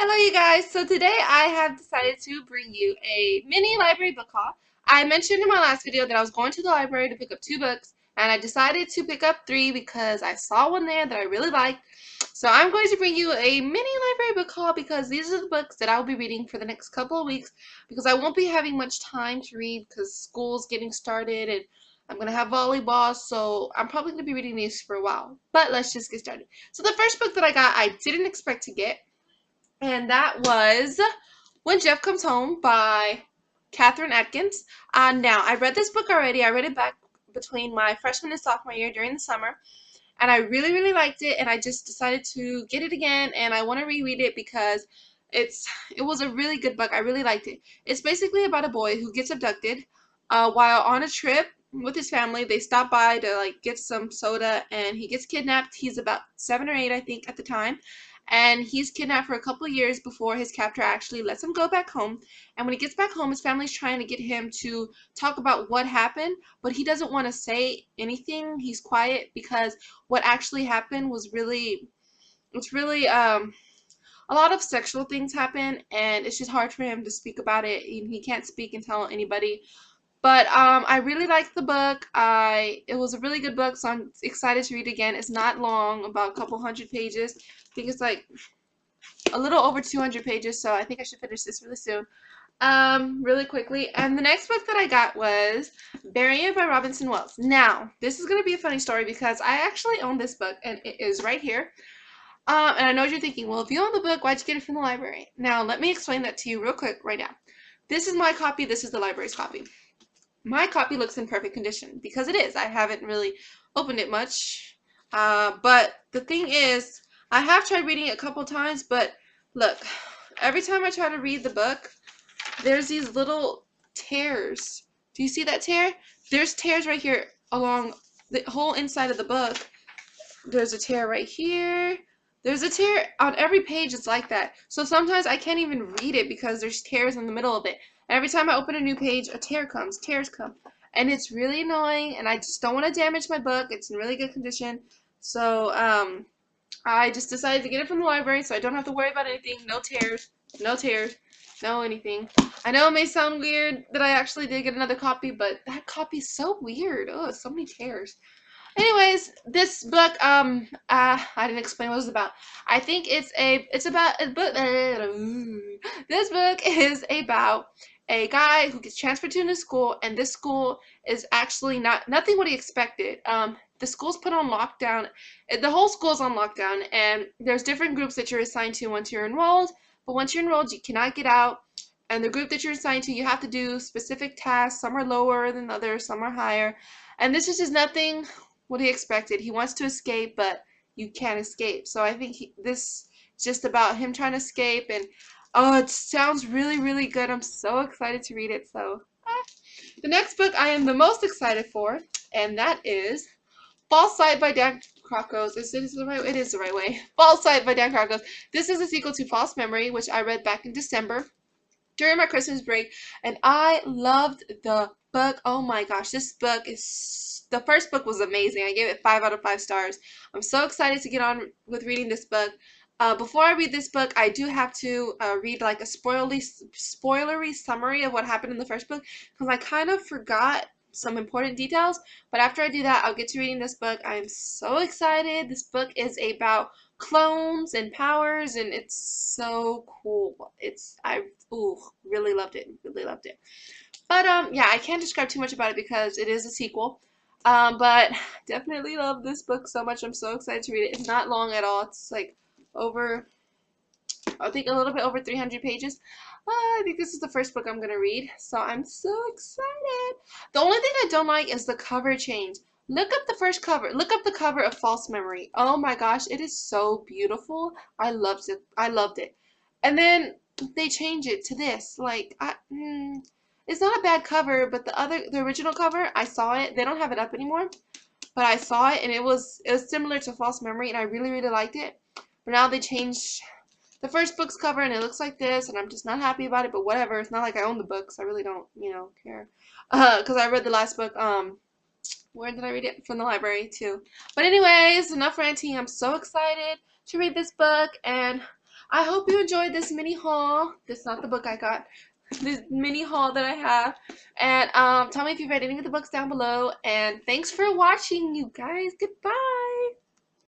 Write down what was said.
Hello you guys, so today I have decided to bring you a mini library book haul. I mentioned in my last video that I was going to the library to pick up 2 books, and I decided to pick up 3 because I saw one there that I really liked. So I'm going to bring you a mini library book haul because these are the books that I'll be reading for the next couple of weeks because I won't be having much time to read because school's getting started and I'm going to have volleyball, so I'm probably going to be reading these for a while. But let's just get started. So the first book that I got, I didn't expect to get. And that was When Jeff Comes Home by Catherine Atkins. Now, I read this book already. I read it back between my freshman and sophomore year during the summer. And I really, really liked it. And I just decided to get it again. And I want to reread it because it was a really good book. I really liked it. It's basically about a boy who gets abducted while on a trip with his family. They stop by to get some soda, and he gets kidnapped. He's about 7 or 8, I think, at the time. And he's kidnapped for a couple of years before his captor actually lets him go back home. And when he gets back home, his family's trying to get him to talk about what happened, but he doesn't want to say anything. He's quiet because what actually happened was a lot of sexual things happen, and it's just hard for him to speak about it. He can't speak and tell anybody. But I really liked the book. It was a really good book, so I'm excited to read it again. It's not long, about a couple hundred pages. I think it's like a little over 200 pages, so I think I should finish this really soon. Really quickly. And the next book that I got was Barrier by Robinson Wells. Now, this is going to be a funny story because I actually own this book, and it is right here. And I know what you're thinking, well, if you own the book, why'd you get it from the library? Now, let me explain that to you real quick right now. This is my copy. This is the library's copy. My copy looks in perfect condition because it is. I haven't really opened it much. But the thing is, I have tried reading it a couple times, but look, every time I try to read the book, there's these little tears. Do you see that tear? There's tears right here along the whole inside of the book. There's a tear right here. There's a tear on every page. It's like that. So sometimes I can't even read it because there's tears in the middle of it. And every time I open a new page, a tear comes. Tears come. And it's really annoying, and I just don't want to damage my book. It's in really good condition. So I just decided to get it from the library so I don't have to worry about anything. No tears. No tears. No anything. I know it may sound weird that I actually did get another copy, but that copy's so weird. Oh, so many tears. Anyways, this book, I didn't explain what it was about. I think it's about a book. This book is about a guy who gets transferred to a new school, and this school is actually nothing what he expected. The school's put on lockdown. The whole school's on lockdown, and there's different groups that you're assigned to once you're enrolled. But once you're enrolled, you cannot get out. And the group that you're assigned to, you have to do specific tasks. Some are lower than others, some are higher. And this is just nothing what he expected. He wants to escape, but you can't escape. So I think this is just about him trying to escape, and oh, it sounds really, really good. I'm so excited to read it. So the next book I am the most excited for, and that is False Sight by Dan Crocos. Is it the right way? It is the right way. False Sight by Dan Crocos. This is a sequel to False Memory, which I read back in December during my Christmas break, and I loved the book. Oh my gosh, this book is, the first book was amazing. I gave it 5 out of 5 stars. I'm so excited to get on with reading this book. Before I read this book, I do have to read like a spoilery summary of what happened in the first book because I kind of forgot some important details. But after I do that, I'll get to reading this book. I'm so excited. This book is about clones and powers, and it's so cool. Really loved it. Really loved it. But yeah, I can't describe too much about it because it is a sequel. But definitely love this book so much. I'm so excited to read it. It's not long at all. It's like over, I think a little bit over 300 pages. I think this is the first book I'm going to read, so I'm so excited. The only thing I don't like is the cover change. Look up the first cover. Look up the cover of False Memory. Oh my gosh, it is so beautiful. I loved it. I loved it. And then they change it to this. It's not a bad cover, but the original cover, I saw it. They don't have it up anymore, but I saw it, and it was similar to False Memory, and I really, really liked it. But now they changed the first book's cover, and it looks like this, and I'm just not happy about it, but whatever. It's not like I own the books. I really don't, care. Because I read the last book, where did I read it? From the library, too. But anyways, enough ranting. I'm so excited to read this book, and I hope you enjoyed this mini haul. This is not the book I got. This mini haul that I have. And tell me if you've read any of the books down below. And thanks for watching, you guys. Goodbye.